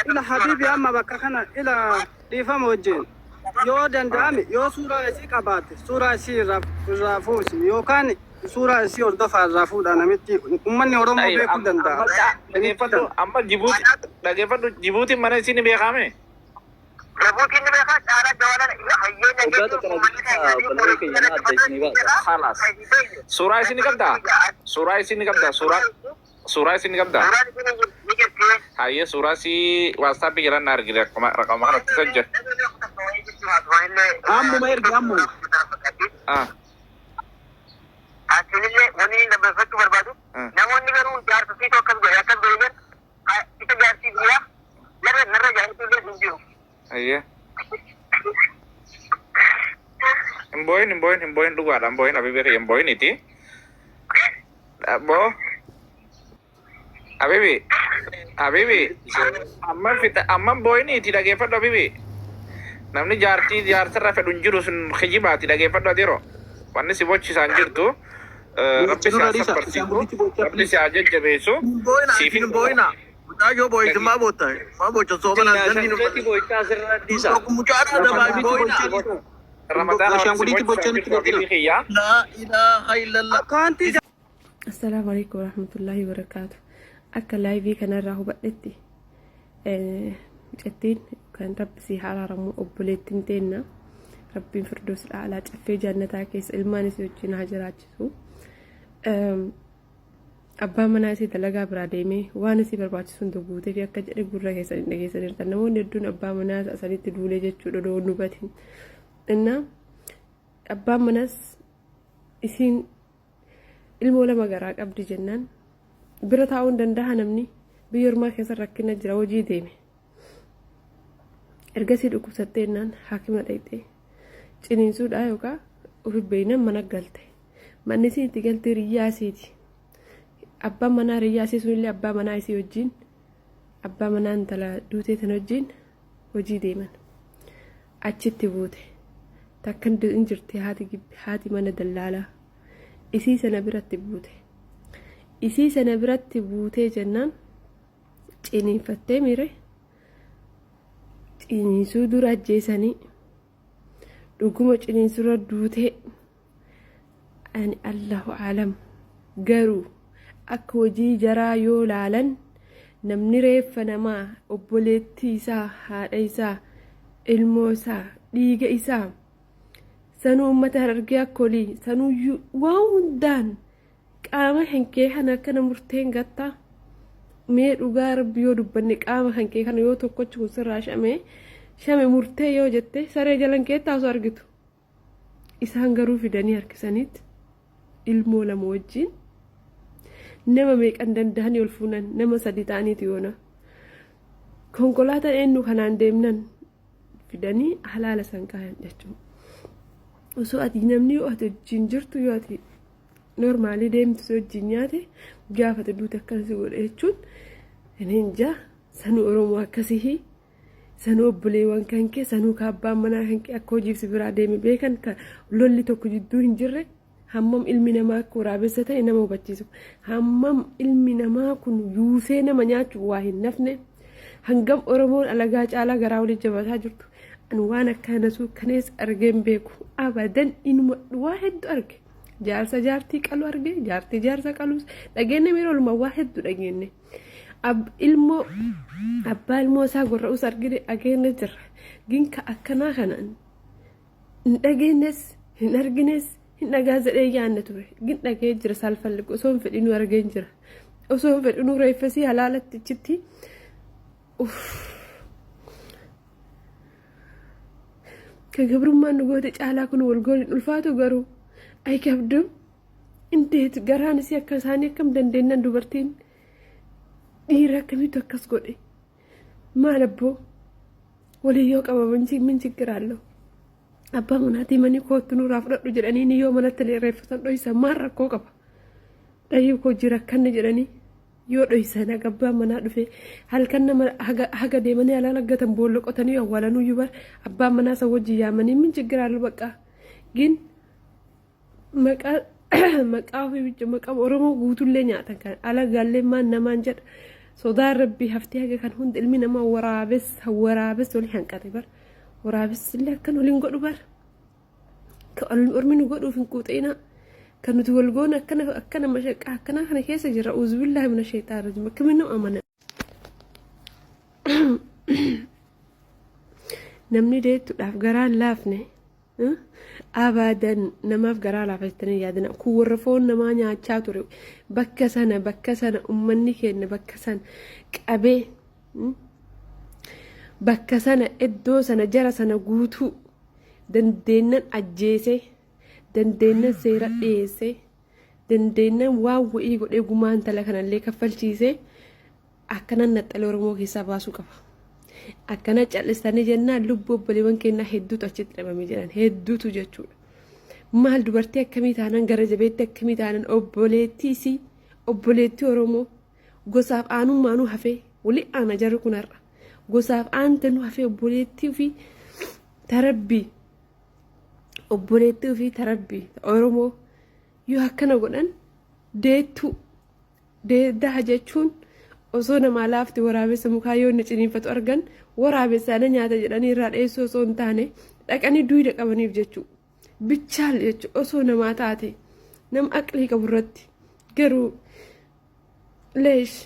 إلى حبيبي أما بكخنا إلى ديفا موجين يو دندامي يو سورة سي كبات سورة سي رافوس يو كان سورة سي أردفع رافود أنا متي أمني ورمو بيكو دندا أما جيبوتي mana sini beekame جيبوتي إني بيخاف أنا جوانا خلاص suuraa isini qabda suuraa isini qabda hayyee suuraa si WhatsApp jiran argile raqama kanatti sajja أمو ما يرجع أمو أصلي وني نبى فتو بربادو نموني كرو جار تسي تو كم جاي كم جاي kita جار تي ديا نرى جار تي ديا نجيو hayyee himboyin dhugaadha himboyin abibi himboyin iti bo abibi amma boyin iti dhageeffadhu abibi namni jaarsarra fedhu hin jiru sun kijibaati dhageeffadhu adiro wanni si bochisaan jirtu rabbi si asabbarsiisu rabbi si ajajjabeessu siifin boyina Tayo boy, ma bota soba na dandi no. boy kasra disa Kumuchara da ba boy na. Ramadan La ilaha illallah. كانتي السلام عليكم ورحمة الله وبركاته. أكل لايفي كان راهو بدتي جتين كان رب سيح على رمو أبوليتين تينا ربي فردوس الأعلى في جنة كيس الماني سوتشين هجرات سو أبا مناسي تلاقى براديمي وانا سي برباتي سندوبوتي في أكا جري قرر كيسا نجيسا نرتنا وندون أبا مناس أسالي تدولي جتشو دو نوباتين إننا أبا مناس إسين المولا مقراك أبدي جنان برتاون دندها نمني بيورما كيسا ركنا جرا وجي ديمي ergasii dhukkubsatteennaan haakima dhaqxe ciniinsuudha yookaan ofi beeynan mana galte manni isiin itti galte riyyaa isiiti abbaan manaa riyyaa isii sunillee abbaa manaa isii wajjin abbaa manaa intala duutee tan wajjin hojii deeman achitti buute takka hin jirti haati mana dallaalaa isii sana biratti buutee jennaan ciniinfattee miire ciniinsuu dura ajjeesanii dhuguma ciniinsuura duutee ani allahu alam garuu akka hojii jaraa yoo laalan namni reeffa namaa obboleettii isaa haadha isaa ilmoo isaa dhiiga isaa sanuu uummata argee akkolii sanuu waan hundaan qaama hankee kana akkana murteen gattaa mee dhugaa rabbi yoo dubbanne qaama hankee kana yoo tokkochi kun sirraa shame murtee yoo jette saree jalan keettaa osoo argitu isaan garuu fidanii harkisaniit ilmoo lama wajjin nama meeqan danda'anii ol fuunan nama sadi ta'aniiti yoona konkolaataan eenyu kanaan deemnan fidanii halaala san kaayan jechuudha osoo ati namni yoo ati wajjin jirtu yoo ati normaalii deemtu wajjin nyaate gaafate duute akkasii godhe jechuun hinja sanuu oromoo akkasii sanuu obboleewwan kan kee sanuu kaabbaan manaa kan kee akka hojiif biraa deeme beekan ka lolli tokko jidduu hin jirre hammam ilmi namaa akka waraabessa ta'e nama hubachiisu hammam ilmi namaa kun yuusee nama nyaachuu waa hin nafne hangam oromoon alagaa caalaa garaa waliin jabataa jirtu an waan akkana suu kanees argeen beeku abadan inuma waa hedduu arge jaarsa jaartii qalu arge jaartii jaarsa qalus dhageenne miiroluma waa hedduu dhageenne abbaa ilmoo isaa gorra'us argine dhageenne jirra ginka akkanaa kanaan hin dhageennes hin argines hin dhagaa jedhee yaanne ture gin dhagee jira saalfalliqu osoo hin fedhinuu argeen jira osoo hin fedhinuu reeffasii halaalatti achitti ka gabrummaan nu goote caalaa kun walgoon hin ulfaatu garuu ay kabdum indeet garaan isii akka isaanii akkam dandeenyan dubartiin dhiira akkamitti akkas godhe maal abboo walii yoo qabaman min chiggiraallo abbaa manaatii manii kootu nuraa fudhadhu jedhanii ni yoo manatti reeffatan dhoysan maal rakkoo qaba dhayyuu koo jira akkanni jedhanii yoo dhoysan abbaa manaa dhufe halkan nama haga deemanii halaan aggatan boolla qotanii awwaalanuu yubar abbaa manaa san wajjin yaamanii min chiggiraallo baqqaa gin maqaa ofii bicha maqaa oromoo guutullee nyaatan kan ala gaallee maan namaan jedha صدار ربي هفتيها كان هند المينا ما ورابس ولي حنقري بر ورابس اللي كانوا لين بر كأرمين قدوا في نقطينا كانوا تولقونا كنا مشاك كنا كيس جرا أعوذ بالله من الشيطان الرجيم كمنه أمانة نمني ديت الأفجاران لافنه أبدا نما أفجاران لافتني يادنا كورفون نما نياتشاتوري بكسنا أمني كأن بكسنا كأبي بكسنا إدو سنا جرا سنا قوتو دندنا أجيسه دندنا سيرة إيسه دندنا واو إيجو إيجومان تلاكنا اللي كفلتيسه أكنا نتلور موكي سباسو كفا أكنا جالساني جنا لبوب بليون كنا هدو تأشيد لما ميجران هدو تجتشون مال دوبرتي كمي تانان غرج بيت كمي تانان أوبوليتي أورومو غوساف آنو مانو هفي ولي أنا جارو كنار غوساف آن تنو هفي أوبوليتي في تربي أوبوليتي في تربي أورومو يو هكنا قلن ديتو ده جتشون osoo nama laafti waraabessa mukaa yoo ciniinfatu argan waraabessaana nyaata jedhanii irraa dheessoo osoo hin taane dhaqanii duwida qabaniif jechuudha. Bichaal jechuudha osoo namaa taate nama aqlii qabu irratti garuu leesh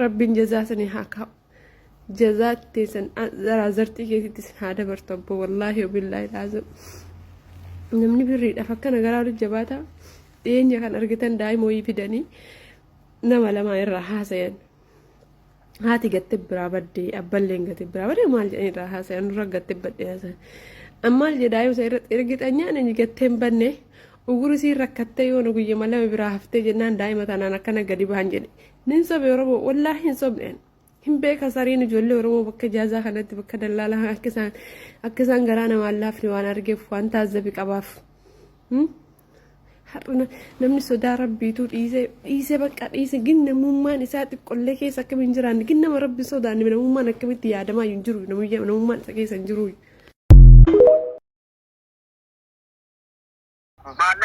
rabbiin jazaa sanii haa kaa'u. Jazaa teessan zaraazartii keessatti haa dabartu abbo wallaahi billaahi laazim. Namni birriidhaaf akkana garaa jabaata dhiyeenya kan argitan daa'ima wayii fidanii nama lama irraa haasayan haati gatte biraa baddee abballeen gatte biraa baddee maal jedhanii irraa haasayan nurra gatte baddee haasayan ammaal jedhaa yoo isa irratti ergitanyaan inni gattee hin banne ugurisii rakkattee yoo guyya malama biraa haftee jennaan daa'ima tanaan akkana gadi bahan jedhe nin sobe oromoo wallaahi hin sobneen hin beeka sariin ijoollee oromoo bakka jaazaa kanatti bakka dallaalaa akka isaan garaa namaan laafni waan argeef waan taazzabi qabaaf. namni sodaa rabbiitu dhiisee bakka dhiise gin namummaan isaa xiqqollee keessa akka hin jiraanne gin nama rabbi sodaanne namummaan akkamitti yaadamaa hin jiru namummaan isa keessa hin jiru.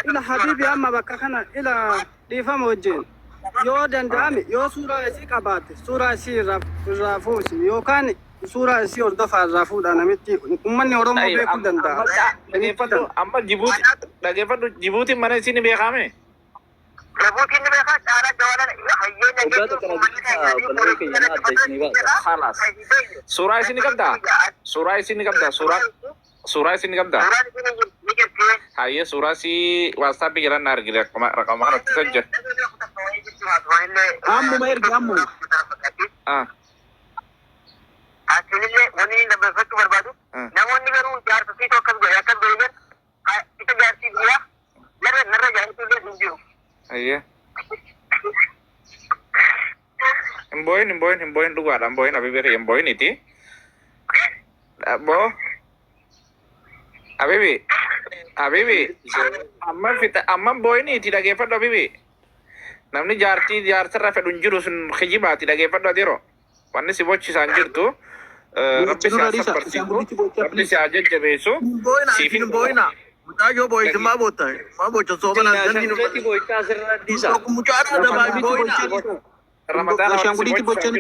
ila habibi amma bakka kana ila dhiifama wajjin yoo danda'ame yoo suuraa isii qabaate suuraa isii irraa fuusi yookaan suuraa isii hordofaa irraa fuudhaa namitti uummanni oromoo beekuu danda'a. Amma dhaggeeffadhu Jibuutiin mana isin ni beekame. Jibuutiin ni beekaa caalaa jawaala hayyee Halas. Suuraa isin ni qabdaa? Suuraa isin ni qabdaa? Suuraa isin ni qabdaa? Hayyee suuraa si waatsaappii jiran na argite raqama kanatti sajja. Ammuma erga ammuma. Asilillee wanni dabarfachuu barbaadu namoonni garuu jaarsa siitoo akkas godhe isa jaarsii biyyaa narra jaarsillee hin jiru. Ayyee. Hin booyin dhugaadha hin booyin Habibi hin booyiniti. Boo. Habibi amma booyiniti dhaggeeffadhu Habibi. Namni jaarsarra fedhu hin jiru sun kijibaati dhaggeeffadhu adeero. Wanni si bochisaan jirtu. Rabbi si ajajjabeessu siifin boyna mutaayo boyte ma boota soomana dandinu mucaadha dabaa boyna Ramadaan shaanguliti bochaan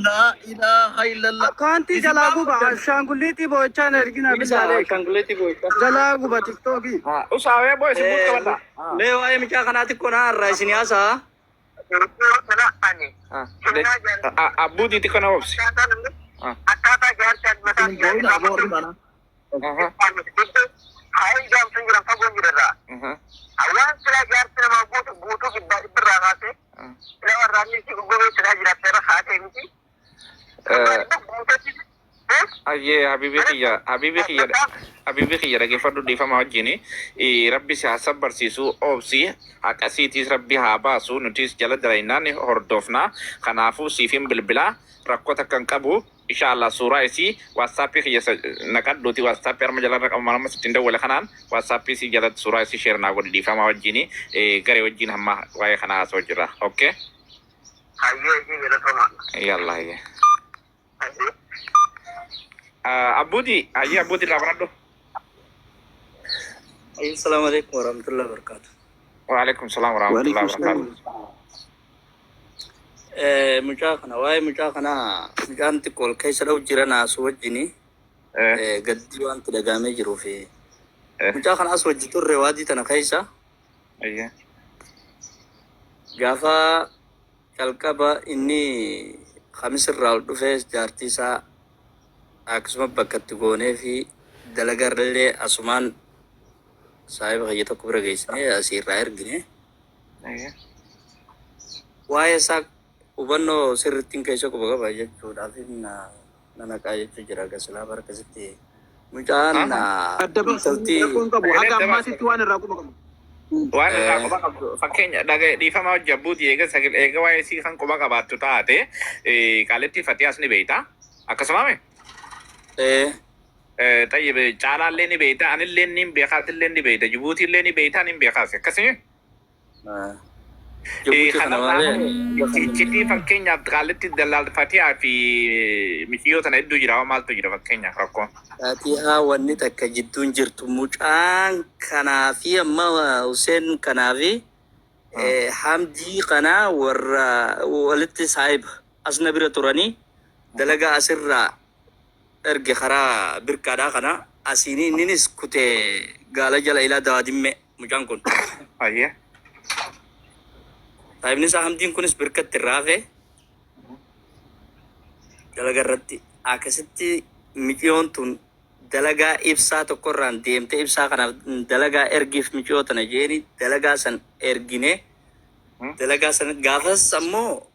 la ilaha illallah kanti jalaa guba shaanguliti bochaan ergina bisaalee shaanguliti bochaan jalaa guba tiktoki usaawee boy si muka wala mee waa'ee micaa kanaatti kona irraa isin yaasaa abbuudiiti kana obsi. Akkaataa jaarsi admataan hayi jaamsan jiran fagoon jirarraa. Waan silaa jaarsi namaa guutuu dhibbirraa kaase ila warraanni si goggobeessi silaa jiraatteerra haatee miti. Ayyee Habibi kiyya dhaggeeffadhu dhiifama wajjini rabbi si haa barsiisuu obsi akkasiitis rabbi haa baasu nutis jala dalaynaan hordofna kanaafuu siifin bilbilaa rakkoo kan qabu inshallah suuraa isii WhatsApp kiyya naqadhuuti WhatsApp arma jala raqama manama sittin dawwala kanaan WhatsApp isii jala suuraa isii share naa godhi dhiifama wajjini garee wajjin hamma waa'ee kana haasoo jirra okay yalla hayyee Abudi labaradho. Assalamualaikum warahmatullahi wabarakatuh. Waalaikumsalam warahmatullahi wabarakatuh. مجاكنا واي مجاكنا مجان تقول كيس لو جيرنا سوجني قد وانت دقامي جرو في مجاكنا أسوج تور وادي تنا كيسا أيه قافا كالكبا إني خمس الراود فيس جارتيسا أكسما بكتغوني في دلقر اللي أسمان صاحب غيتا كبرى جيسني أسير راير جنيه أيه waa'ee isaa hubannoo sirriittiin keessa quba qaba jechuudhaaf nana qaayachuu jira gasilaa barkasitti mucaan Addabaltii qabu haga ammaatitti waan irraa quba qabu. waan irraa quba qabdu fakkeenya dhiifama hojjabbuuti eega waa'ee isii kan quba qabaattu taate qaaletti Fatihaas ni beeyta akkasumame طيب caalaa illee ni beeyta anillee ni beekaas illee ni beeyta Jibuutii illee ni beeyta ni beekaas akkasii Citii fakkeenyaaf qaalitti Fatihaa fi miciyoo tana hedduu jira maaltu jira fakkeenyaaf rakkoo. Fatihaa wanni takka jidduun jirtu mucaan kanaa fi amma Hussein kanaa fi Hamdii kanaa warra walitti saayib asna bira turanii dalagaa asirraa erge karaa birkaadhaa kana asiinii inninis kutee gaala jala ilaa dawaadimme mucaan kun. Ayyee. Taa'ibni isaa Hamdiin kunis birkatti raafe dalagaa irratti akkasitti mijiyoon tun dalagaa ibsaa tokkorraan deemte ibsaa kanaaf dalagaa ergiif mijiyoo tana jeeni dalagaa san ergine dalagaa san gaafas ammoo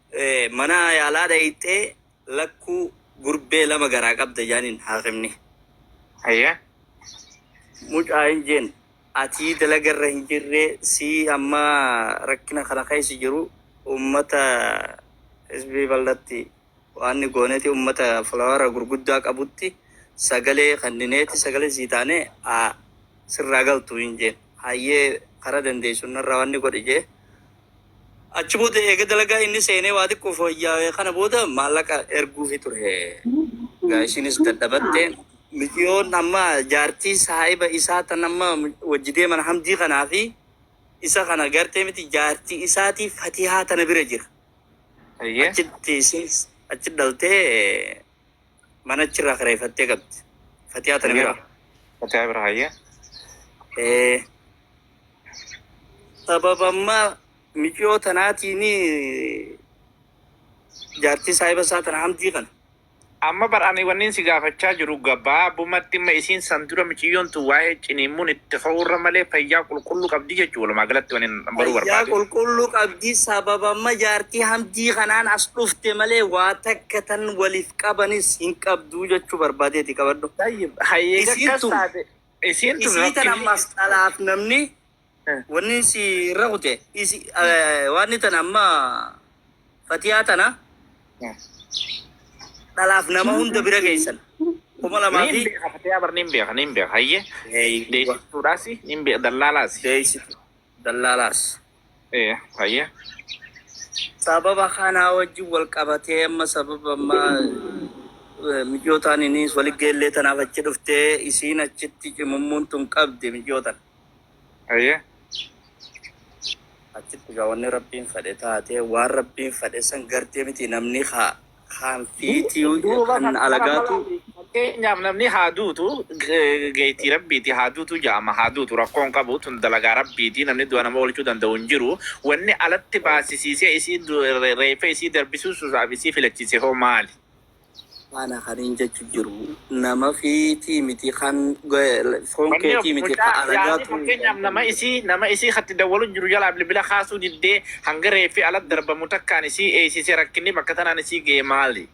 mana yaalaa dhayitee lakkuu gurbee lama garaa qabda jaaniin haakimni. Ayyee. Mucaa hin jeen ati dalagarra hin jirre si amma rakkina kana keessa jiru ummata isbii bal'atti waan gooneeti ummata flawara gurguddaa qabutti sagalee kandineeti sagalee sii taane sirraa galtu hin jeen hayyee karaa dandeessu narraa waan godhe jee achi booda eega dalagaa inni seenee waa xiqqoo fooyya'ee kana booda maallaqa erguufi ture gaashinis dadhabattee mijiyoon amma jaartii saahiba isaa tan amma wajjidee mana Hamdii kanaa fi isa kana gartee miti jaartii isaatii Fatihaa tana bira jira. Achi dhaltee mana achirraa kareeffattee qabdi. Fatihaa tana bira. Fatihaa bira hayyee. Sababa amma mijiyoo tanaatiin jaartii saahiba isaa tana Hamdii kana. Amma bar'aanii wanniin si gaafachaa jiru gabaabumatti ma isiin san dura miciyyoon tu waa'ee ciniimmuun itti ka'uurra malee fayyaa qulqulluu qabdi jechuudha walumaa galatti wanniin baruu barbaade. Fayyaa qulqulluu qabdi sababa amma jaartii Hamdii kanaan as dhufte malee waa takka tan waliif qabanis hin qabdu jechuu barbaadeeti qabadhu. Isiin isii tan ammas dhalaaf namni wanni si raqute waan tan amma Fatihaa tana dhalaaf nama hunda bira geessan. Kuma lamaa fi Fatihaa bar nin beeka hayyee. Deessituudhaas nin beeka dallaalaas. Dallaalaas. Hayyee. Sababa kanaa wajjin wal qabatee amma sababa amma mijootaan innis waligeellee tanaaf achi dhuftee isiin achitti cimummuun tun qabdi mijootan. Hayyee. Achitti gaawwanni rabbiin fedhe taatee waan rabbiin fedhe san gartee miti namni kan fiitii kan alagaatu. Fakkeenyaaf namni haaduutu geetii rabbiiti haaduutu jaama haaduutu rakkoon qabu tun dalagaa rabbiiti namni du'a nama oolchuu danda'u hin jiru wanni alatti baasisiisee isii reefa isii darbisuusuudhaaf isii filachiise hoo maali? Ana kan hin jechu jiru nama fiitii miti kan foon keetii miti kan alagaatu. Fakkeenyaaf nama isii hatti dawwalu jiru jalaa bilbila kaasuu diddee hanga reefi alatti darbamu takkaan isii eeysisee rakkinni bakka tanaan isii ga'e maali?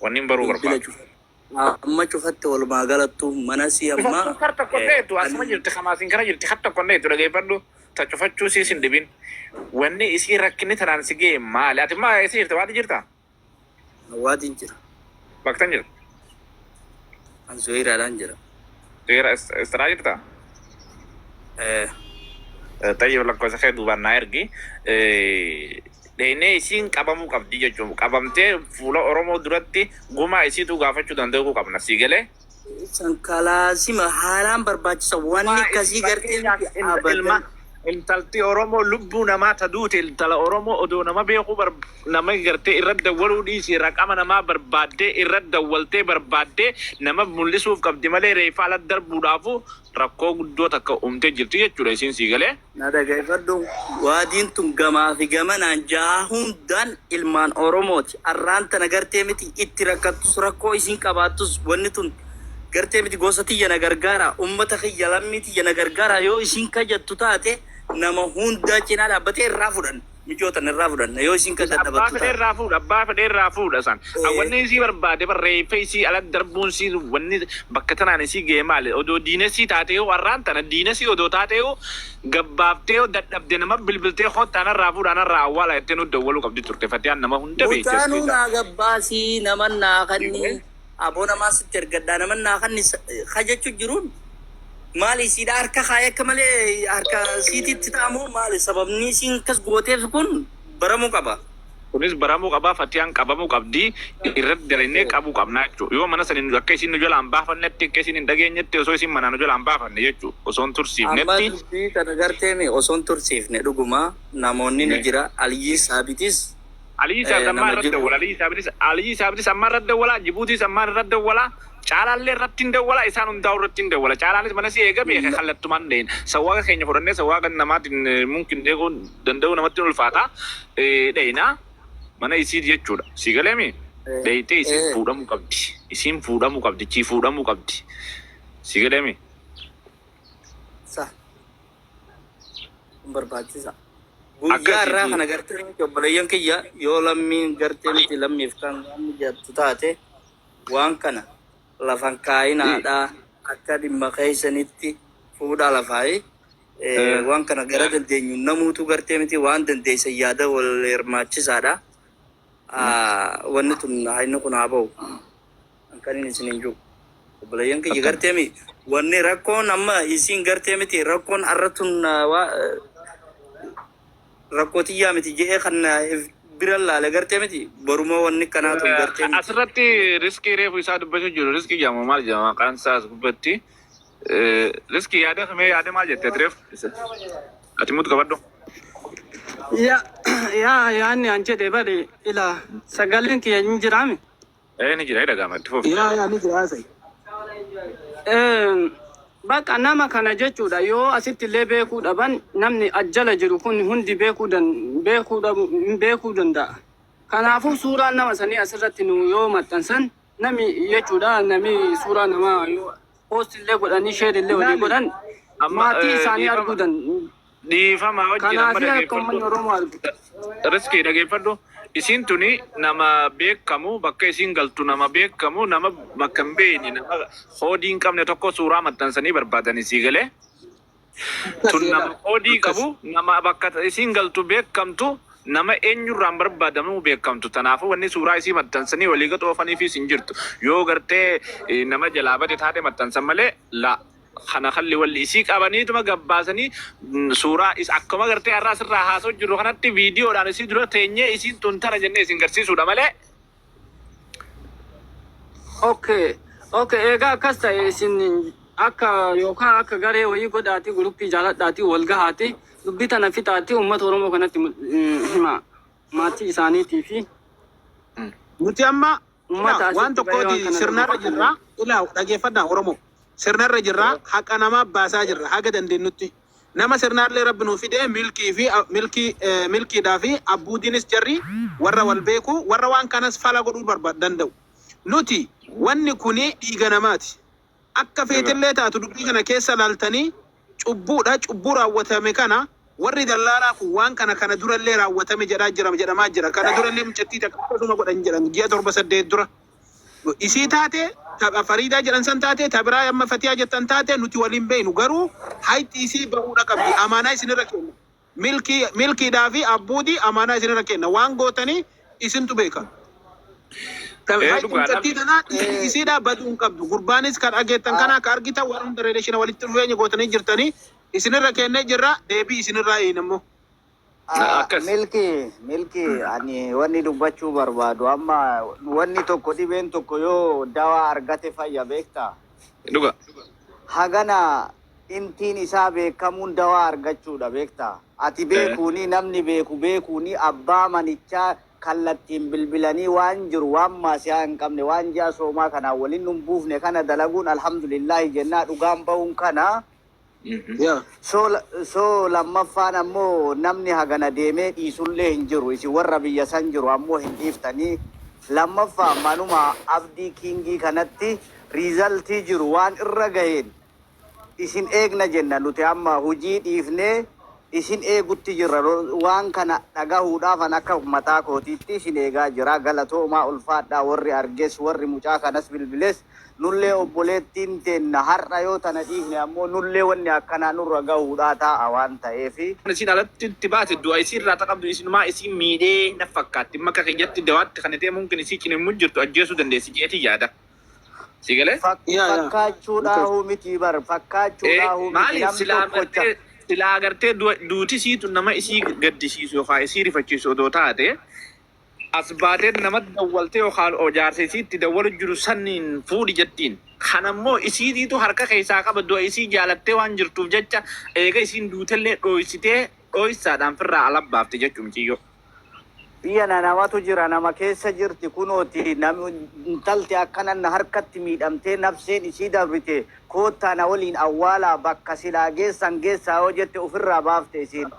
Wanni hin baruu barbaadu. Amma cufatte walumaa galattu mana si amma. Harta konneetu asuma jirti kamaasiin kana jirti harta konneetu dhageeffadhu ta cufachuu siis hin dhibin. Wanni isii rakkinni tanaan si ga'e maali? Ati maa isii jirta waati jirta? Waatiin jira. Baktan jirta? An Zuhairaadhaan jira. Zuhaira istiraa jirta? Tayyib lakkoofsa kee duubaan naa ergi. Deenee isiin qabamuu qabdi jechuun qabamtee fuula Oromoo duratti gumaa isiitu gaafachuu danda'uu qabna sii galee. San kalaasima haalaan barbaachisa wanni kasii gartee intalti Oromoo lubbuu namaa taduute intala Oromoo odoo nama beeku nama gartee irra dawwaluu dhiisi raqama namaa barbaaddee irra dawwaltee barbaaddee nama mul'isuuf qabdi malee reeffa ala darbuudhaafu rakkoo guddoo takka uumtee jirti jechuudha isiin sii galee. Na dhaggeeffadhu waadiin tun gamaa fi gamanaan jaha hundaan ilmaan Oromooti. Arraan tana gartee miti itti rakkattus rakkoo isiin qabaattus wanni tun gartee miti gosa tiyya na gargaara ummata kiyya lammii tiyya na gargaara yoo isiin kajattu taate nama hunda cinaa dhaabbatee irraa fudhan mijoota irraa fudhan yoo isiin kajattu abbaa fedhee irraa fuudha san wanni isii barbaade barreeffa isii ala darbuun isii wanni bakka tanaan isii ga'e maali odoo diinesii taatee yoo arraan tana diinesii odoo taatee yoo gabbaaftee yoo dadhabde nama bilbiltee hottaan irraa fuudhaan irraa awwaala jettee nu dawwaluu qabdi turte fattiyaan nama hunda beekte. Mutaanuu naa gabbaasii nama naa kanni aboo namaa sitti ergadhaa nama naa kanni kajachu jiruun. Maali siida harka kaya akka malee harka siititti ta'amu maali sababni isiin kas gooteef kun baramuu qaba. Kunis baramuu qaba fattiyaan qabamuu qabdi irratti dalannee qabuu qabna jechuudha. Yoo mana sanin akka isiin nu jalaan baafannetti akka isiin hin dhageenyetti osoo isiin mana nu jalaan baafanne jechuudha. Osoon tursiifnetti. Amma dubbii kana garteemi osoon tursiifne dhuguma namoonni ni jira Aliyyi Saabitis. Aliyyi Saabit ammaa irratti dawwala. Aliyyi Saabitis ammaa irratti dawwala. Jibuutis ammaa irratti dawwala. Caalaallee irratti hin dawwala isaan hundaa irratti hin dawwala caalaanis mana si eegame kallattumaan dheen sawwaaqa keenya fudhannee sawwaaqa namaatiin mumkin deeguu danda'u namatti ulfaata dheena mana isii jechuudha si galeemi dheeyitee isiin fuudhamuu qabdi isiin fuudhamuu qabdi chii fuudhamuu qabdi si galeemi. Sa barbaachisa guyyaa irraa kana gartee obboleeyyan kiyya yoo lammiin gartee miti lammiif kan mijattu taate waan kana. Lafan kaayinaadha akka dhimma keessanitti fuudhaa lafaayi waan kana gara dandeenyu namuutu gartee miti waan dandeessan yaada wal hirmaachisaadha wanni tun hayni kun haa ba'u kan inni isin hin jiru obboleeyyan kiyya gartee mi wanni rakkoon amma isiin gartee miti rakkoon arra tun rakkootii miti jedhee kan birallaalee gartee miti boruma wanni kanaatu gartee miti. Asirratti riskii reefu isaa dubbachuu jiru riskii jedhamu maal jedhama maqaan isaas gubbatti riskii yaada maal jettee reef ati mutu qabadhu. Yaanni an jedhe bari ila sagaleen kiyya ni jiraame. Ni jira dhaga'ama itti fufu. Ni jira sai. Bakka nama kana jechuudha yoo asitti illee beekuu dhaban namni ajjala jiru kun hundi beekuu danda'a. Kanaafuu suuraan nama sanii asirratti nu yoo maxxansan nami jechuudha nami suuraa namaa yoo post illee godhanii sheer illee walii godhan maatii isaanii arguu danda'u. Dhiifama wajjin amma dhaggeeffadhu. Riskii dhaggeeffadhu. Isiin tuni nama beekamu bakka isiin galtu nama beekamu nama bakka hin beekne nama hoodii hin qabne tokko suuraa maxxansanii barbaadan isii galee. Tun nama hoodii qabu nama bakka isiin galtu beekamtu nama eenyurraan barbaadamu beekamtu. Kanaafuu wanni suuraa isii maxxansanii walii gaxoofaniifis hin jirtu. Yoo gartee nama jalaa bade taate maxxansan malee laa. Kana khalli walli isii qabaniituma gabbaasanii suuraa akkuma gartee har'aa asirraa haasoo jiru kanatti viidiyoodhaan isii dura teenyee isiin tun tana jennee isin garsiisuudha malee. Egaa akkas ta'e isin akka yookaan akka garee wayii godhaati guruppii jaaladhaati wal gahaati dubbii tana fixaati uummata Oromoo kanatti hima maatii isaaniitii fi nuti amma waan tokkooti sirnarra jirra ilaa dhaggeeffadhaa Oromoo. Sirnarra jirra haqa nama baasaa jirra haga dandeenyutti nama sirnaallee rabbi nuu fide milkiidhaa fi abbuutiinis jarri warra wal beeku warra waan kanas fala godhuu danda'u nuti wanni kuni dhiiga namaati akka feetillee taatu dubbii kana keessa laaltanii cubbuu raawwatame kana warri dallaalaa kun waan kana durallee raawwatame jedhamaa jira kana durallee mucattii akkasuma godhan jedhan ji'a 7-8 dura isii taate Fariidaa jedhan san taate tabiraa amma Fatiyaa jettan taate nuti waliin beeynu garuu hayti isii bahuudha qabdi amaanaa isinirra kenna milkiidhaa fi abbuutii amaanaa isinirra kenna waan gootanii isintu beeka. Mucattii kana isiidhaa baduu hin qabdu gurbaanis kan dhageettan kana akka argitan waan hunda reeleeshina walitti dhufeenya gootanii jirtanii isinirra kennee jirra deebii isinirraa eeyinammoo. Milki ani wanni dubbachuu barbaadu amma wanni tokko dhibeen tokko yoo dawaa argate fayya beektaa. Dhuga. Hagana intiin isaa beekamuun dawaa argachuudha beektaa. Ati beekuuni namni beekuuni abbaa manichaa kallattiin bilbilanii waan jiru waan maasiyaa hin qabne waan ji'a soomaa kanaa waliin nun buufne kana dalaguun alhamdulillahi jennaa dhugaan bahuun kana. So lammaffaan ammoo namni hagana deemee dhiisullee hin jiru isin warra biyya san jiru ammoo hin dhiiftanii. Lammaffaa manuma abdii kiingii kanatti riizaltii jiru waan irra gaheen isin eegna jenna nuti amma hujii dhiifnee isin eegutti jirra waan kana dhagahuudhaaf an akka mataa kootiitti isin eegaa jira galatoomaa ulfaadhaa warri arges warri mucaa kanas bilbiles nullee obboleettiin teenna har'a yoo tana dhiifne ammoo nullee wanni akkanaa nurra gahuudhaa taa'a waan ta'eefi. Isin alatti itti baate du'a isin irraa taqabdu isinumaa isin miidhee na fakkaatti maka keeyyatti dawaatti kan ta'e mumkin isii cinimu jirtu ajjeesuu dandeessi jeetii yaada. Sigale? Fakkaachuudhaa miti bar fakkaachuudhaa miti maaliif silaa agartee duuti siitu nama isii gaddisiisu yookaan isii rifachiisu odoo taate as baatee nama dawwaltee yookaan jaarsa isiitti dawwalu jiru sanniin fuudhi jettiin. Kanammoo isiitiitu harka keessaa qaba du'a isii jaalattee waan jirtuuf jecha eega isiin duutellee dhooysitee dhooysaadhaan firraa alabbaafte jechuun ciyyoo. Biyya namatu jira nama keessa jirti kunooti intalti akkanan harkatti miidhamtee nafseen isii dabrite koottaa waliin awwaalaa bakka silaa geessan geessaa yoo jette ofirraa baafte isiin.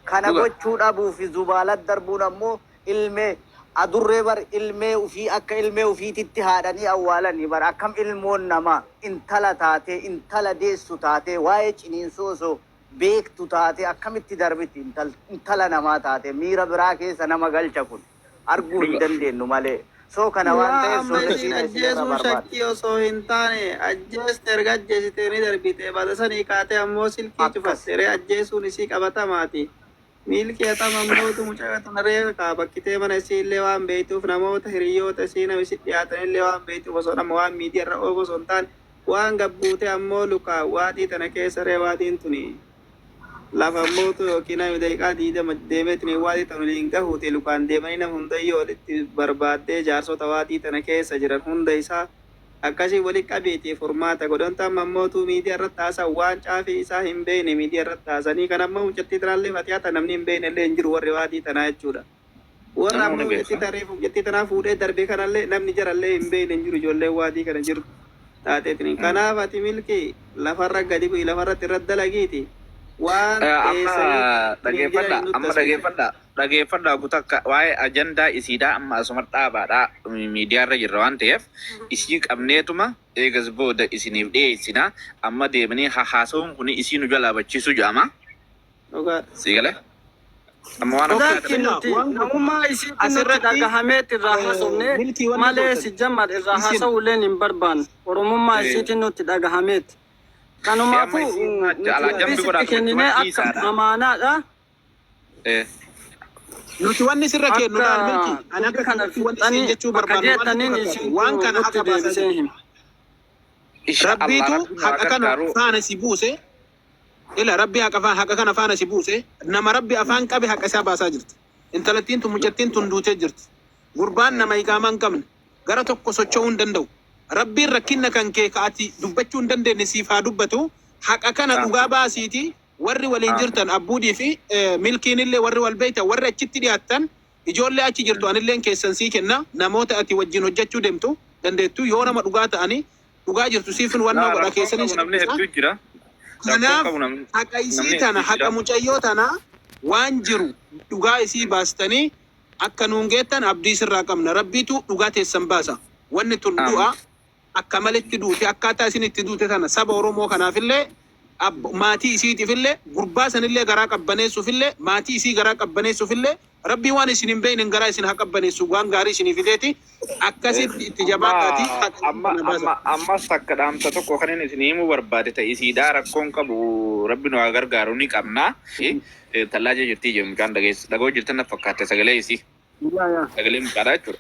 Kana gochuu dhabuufi zubaalat darbuun ammoo ilmee adurree bar ilmee ufii akka ilmee ufiititti haadhanii awwaalanii bar akkam ilmoon nama intala taate intala deessu taate waa'ee ciniinsoo osoo beektu taate akkamitti darbiti intala namaa taate miira biraa keessa nama galcha kun arguu hin dandeenyu malee. So kana waan ta'eef ajjeesuu shakkii osoo hin taane ajjeeste erga ajjeesitee ni darbite bada sanii kaatee ammoo silkii cufatteeree ajjeesuun isii qabatamaati. Milkii atamamootu mucaa tanaree bakkitee mana isii illee waan beektuuf namoota hiriyoota isii namisi dhiyaatan illee waan beektuuf osoo nama waan miidiyaarra oofu osoo hin taane waan gabbuute ammoo lukaa waatii tana keessa reewaatiin tuni. Lafa mootu yookiin namni daqiiqaa diidama deemeetiin waatii tana waliin gahuuti lukaan deemanii nama hundayyoo walitti barbaaddee jaarsota waatii tana keessa jiran hunda isaa akkasii wali qabeetii furmaata godhantaan mammootuu miidiyaa irratti haasan waan caafii isaa hin beekne miidiyaa irratti haasanii kan amma mucattii tanaallee fatiyaata namni hin beekne illee hin jiru warri waatii tanaa jechuudha. Warra amma mucattii tareef mucattii tanaa fuudhee darbee kanallee namni jarallee hin beekne hin jiru ijoollee waatii kana jiru taateetiin. Kanaaf ati milkii lafarra gadi bu'i lafarratti irratti dalagiiti. Waan dhageeffadhaa kutakka waa'ee ajandaa isiidhaa amma asuma dhaabaadhaa miidiyaarra jirra waan ta'eef isii qabneetuma eegas booda isiniif dhiyeessina amma deemanii haasawuun kun isii nu jalaa bachiisu jedhama. Siigale? Amma waan namummaa isiitti nutti dhagahameet irraa haasofne malee si jammad irraa haasawulleen hin barbaanne oromummaa isiitti nutti dhagahameet. Kanumaafu bisitti kenninee akka amaanaadha. Nuti wanni sirra kennu dhaan milki ani akka kanatti wanti isin jechuu barbaannu waan kana haqa baasaa rabbiitu haqa kana faana si buuse ila rabbi haqa kana faana si buuse nama rabbi afaan qabe haqa isaa baasaa jirti. Intalattiin tun mucattiin tun duutee jirti. Gurbaan nama iqaamaa hin qabne gara tokko socho'uu hin danda'u. Rabbiin rakkinna kan kee kaati dubbachuu hin dandeenye siif haa dubbatu haqa kana dhugaa baasiiti warri waliin jirtan abbuudii fi milkiin illee warri wal beeytan warri achitti dhiyaattan ijoollee achi jirtu anilleen keessan sii kenna namoota ati wajjin hojjechuu deemtu dandeettu yoo nama dhugaa ta'anii dhugaa jirtu siifin wannaa godha keessanii kanaaf haqa isii tana haqa mucayyoo tana waan jiru dhugaa isii baastanii akka nuun geettan abdii sirraa qabna rabbiitu dhugaa teessan baasa wanni tun du'a akka malitti duute akkaataa isin itti duute tana saba Oromoo kanaafillee maatii isiitiifillee gurbaa sanillee garaa qabbaneessuufillee maatii isii garaa qabbaneessuufillee rabbii waan isin hin beekne garaa isin haa qabbaneessu waan gaarii isinii fideeti akkasitti itti jabaataati. Ammas akka dhaamsa tokko kan inni isin himuu barbaade ta'e isiidhaa rakkoon qabu rabbi nu haa gargaaru ni qabna. Tallaajaa jirtii jedhamu kan dhagoo jirtan na fakkaate sagalee isii. Sagalee mucaadhaa jechuudha.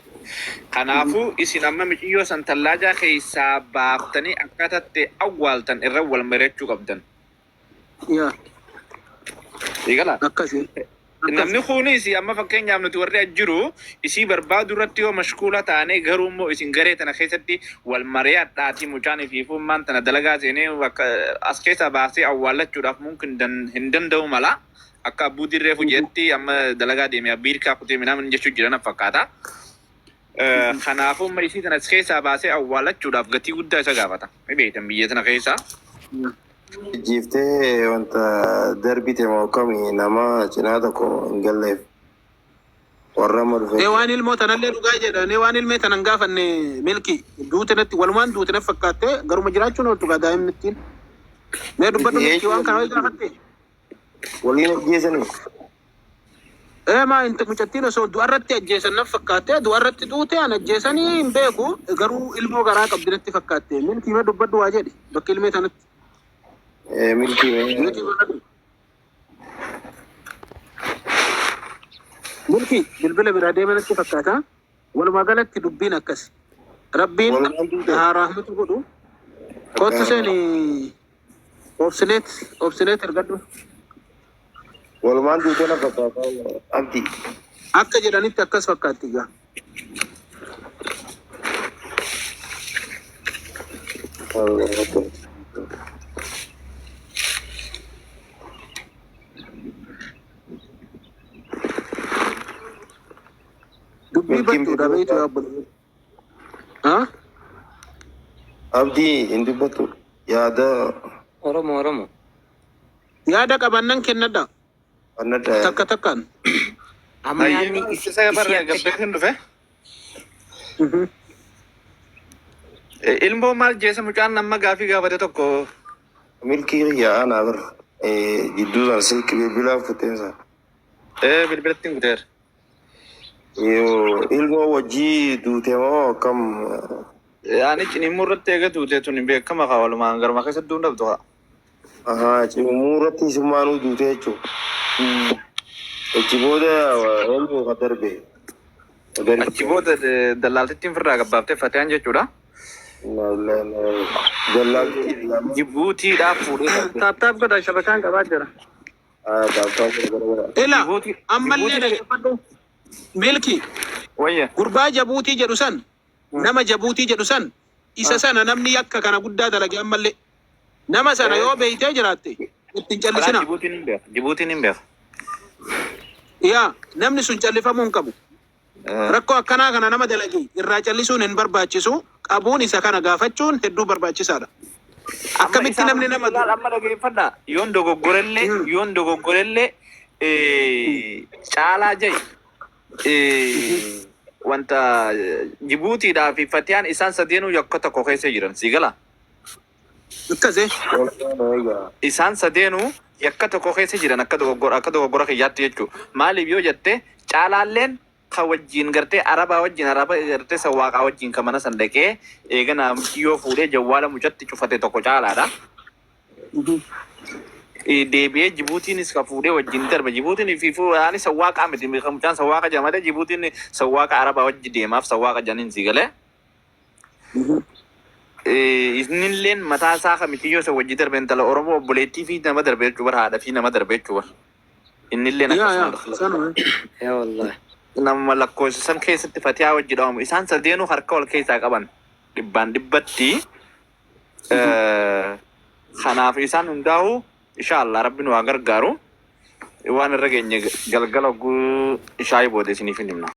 Kanaafuu isin amma michiyyoo san tallaajaa keessaa baaftanii akkatatti awwaaltan irra wal mari'achuu qabdan. Eegala. namni kunis amma fakkeenyaaf nuti warri ajjiru isii barbaadu irratti yoo mashkuula taanee garuu immoo isin garee tana keessatti wal mari'adhaatii mucaan ifiifummaan tana dalagaa seenee as keessa baasee awwaalachuudhaaf mumkin hin danda'u mala akka abbuu dirree fujeetti amma dalagaa deemee abbiirkaa kutee midhaan jechuu jiran fakkaata. Kanaafuu amma isii tana as keessaa baasee awwaalachuudhaaf gatii guddaa isa gaafata. Beektan biyya tana keessaa. Jiftee wanta darbite moo kami nama cinaa tokko hin galleef warra amma dhufe. Waan ilmoo tanallee dhugaa jedha. Waan ilmee tanan gaafanne milki duutinatti walumaan duutina fakkaatte garuma jiraachuun ooltu gaa daa'imni ittiin. Mee dubbadhu milki waan kana gaafatte. Waliin ajjeesanii. Maa inta mucattiin osoo du'arratti ajjeesan nan fakkaatte du'arratti duute an ajjeesanii hin beeku garuu ilmoo garaa qabdinatti fakkaatte milki mee dubbadhu waa jedhi bakka ilmee tanatti. Mulki bilbila biraa deemanatti fakkaata. Walumaa galatti dubbiin akkas. Rabbiin haa rahmatu godhu. Kottu seeni obsineet ergadhu. Walumaan duutee na fakkaata abdii. Akka jedhanitti akkas fakkaatti gaa. Dubbii battuudha beektu yaabbalu. Abdii hin dubbatu yaada. Oromoo. Yaada qabannan kennadha. Kennadha. Takka takkaan. Amma yaadni isa barree gabbee hin dhufe. Ilmoo maal jeessa mucaan nama gaafii gaafate tokko. Milkii yaa'an agar jidduudhaan silki bilbilaa futeensa. Bilbilatti hin guteera. Ilmoo wajjii duute moo akkam? Ani cinimmuu irratti eega duute tun beekama kaa walumaan garuma keessatti duun dhabdu haa. Cinimmuu irratti isummaanuu duute jechuudha. Achi booda ilmoo ka darbe. Achi booda dallaaltittiin firraa gabbaaftee fateen jechuudha. Jibuutiidhaaf fuudhee. Taaptaap godha shabakaan qabaa jira. Ila ammallee dhaggeeffadhu. Milki Wayya. gurbaa Jabuutii jedhu san nama Jabuutii jedhu san isa sana namni yakka kana guddaa dalage ammallee nama sana yoo beeytee jiraatte ittiin callisina. Jibuutiin hin beeka. Yaa namni sun callifamuu hin qabu. Rakkoo akkanaa kana nama dalage irraa callisuun hin barbaachisu qabuun isa kana gaafachuun hedduu barbaachisaadha. Akkamitti namni nama amma dhaggeeffadha yoon dogoggorellee caalaa jahi. Wanta Jibuutiidhaa fi Fatiyaan isaan sadeenuu yakka tokko keessa jiran si gala. akkasee Isaan sadeenuu yakka tokko keessa jiran akka dogoggora kiyyaatti jechuudha. Maaliif yoo jette caalaalleen kan wajjin gartee araba gartee sawwaaqaa wajjin kan mana san dhaqee eegana yoo fuudhee jawwaala mucatti cufate tokko caalaadha. Deebi'ee Jibuutiinis ka fuudhee wajjin darba. Jibuutiin fi fuudhaani sawwaaqa miti. Mucaan sawwaaqa jedhamate Jibuutiin sawwaaqa arabaa wajji deemaaf sawwaaqa janiin si galee. Isinilleen mataa isaa kamiti yoo isa wajji darbe intala Oromoo obboleettii fi nama darbe jechuudha. Haadha fi nama darbe jechuudha. Innilleen akkasuma. Nama lakkoofsisan keessatti Fatiyaa wajji dhawamu. Isaan sadeenuu harka wal keessaa qaban. Dhibbaan dhibbatti. Kanaaf isaan hundaa'u inshallah Rabbiin waa gargaaru waan irra geenye galgala ishaayi booda isiniif hin himna.